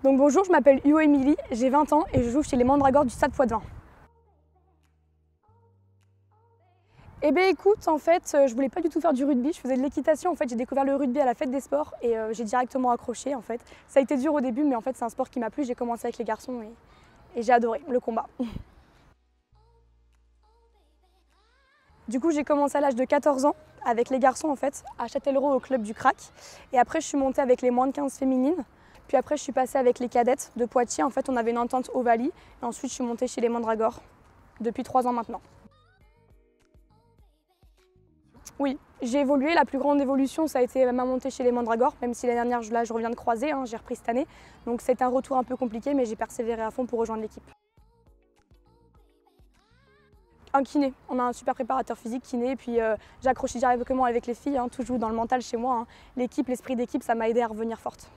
Donc bonjour, je m'appelle Hugo Émilie, j'ai 20 ans et je joue chez les Mandragores du Stade Poitvin. Eh bien écoute, en fait, je voulais pas du tout faire du rugby, je faisais de l'équitation. En fait, j'ai découvert le rugby à la fête des sports et j'ai directement accroché en fait. Ça a été dur au début, mais en fait c'est un sport qui m'a plu. J'ai commencé avec les garçons et j'ai adoré le combat. Du coup, j'ai commencé à l'âge de 14 ans avec les garçons en fait, à Châtellerault au club du Crac. Et après, je suis montée avec les moins de 15 féminines. Puis après, je suis passée avec les cadettes de Poitiers. En fait, on avait une entente Ovalie. Et ensuite, je suis montée chez les Mandragores depuis 3 ans maintenant. Oui, j'ai évolué. La plus grande évolution, ça a été ma montée chez les Mandragores, même si l'année dernière, là, je reviens de croiser, j'ai repris cette année. Donc c'est un retour un peu compliqué, mais j'ai persévéré à fond pour rejoindre l'équipe. Un kiné, on a un super préparateur physique kiné, et puis j'ai accroché directement avec les filles, tout joue dans le mental chez moi. L'équipe, l'esprit d'équipe, ça m'a aidé à revenir forte.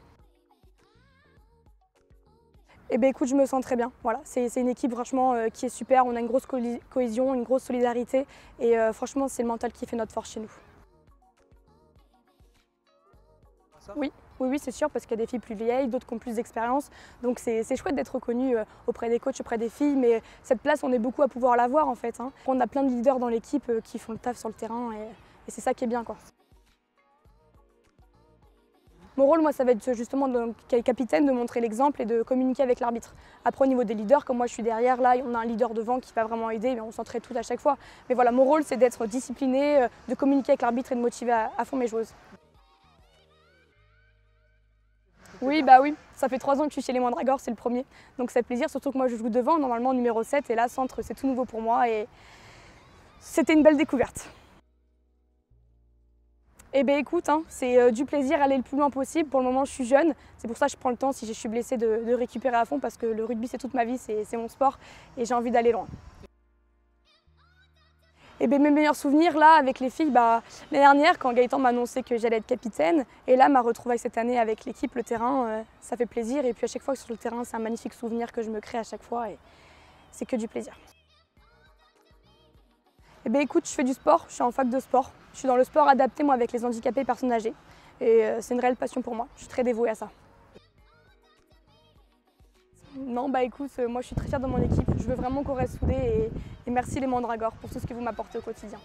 Eh bien écoute, je me sens très bien. Voilà, c'est une équipe franchement qui est super, on a une grosse cohésion, une grosse solidarité et franchement c'est le mental qui fait notre force chez nous. Oui, oui, c'est sûr, parce qu'il y a des filles plus vieilles, d'autres qui ont plus d'expérience. Donc c'est chouette d'être reconnue auprès des coachs, auprès des filles, mais cette place, on est beaucoup à pouvoir l'avoir en fait. On a plein de leaders dans l'équipe qui font le taf sur le terrain et c'est ça qui est bien, quoi. Mon rôle, moi, ça va être justement de capitaine, de montrer l'exemple et de communiquer avec l'arbitre. Après, au niveau des leaders, comme moi je suis derrière, là, on a un leader devant qui va vraiment aider, mais on s'entraide tout à chaque fois. Mais voilà, mon rôle, c'est d'être discipliné, de communiquer avec l'arbitre et de motiver à fond mes joueuses. Oui, bah oui, ça fait 3 ans que je suis chez les Mandragores, c'est le premier. Donc ça fait plaisir, surtout que moi je joue devant, normalement numéro 7, et là, centre, c'est tout nouveau pour moi et c'était une belle découverte. Eh bien écoute, c'est du plaisir, aller le plus loin possible. Pour le moment, je suis jeune. C'est pour ça que je prends le temps, si je suis blessée, de récupérer à fond parce que le rugby, c'est toute ma vie, c'est mon sport et j'ai envie d'aller loin. Et bien mes meilleurs souvenirs, là, avec les filles, l'année dernière, quand Gaëtan m'a annoncé que j'allais être capitaine, et là, ma retrouvaille cette année avec l'équipe, le terrain, ça fait plaisir. Et puis à chaque fois que sur le terrain, c'est un magnifique souvenir que je me crée à chaque fois et c'est que du plaisir. Eh bien écoute, je fais du sport, je suis en fac de sport. Je suis dans le sport adapté, moi, avec les handicapés et personnes âgées. Et c'est une réelle passion pour moi, je suis très dévouée à ça. Non, bah écoute, moi je suis très fière de mon équipe. Je veux vraiment qu'on reste soudés et merci les Mandragores pour tout ce que vous m'apportez au quotidien.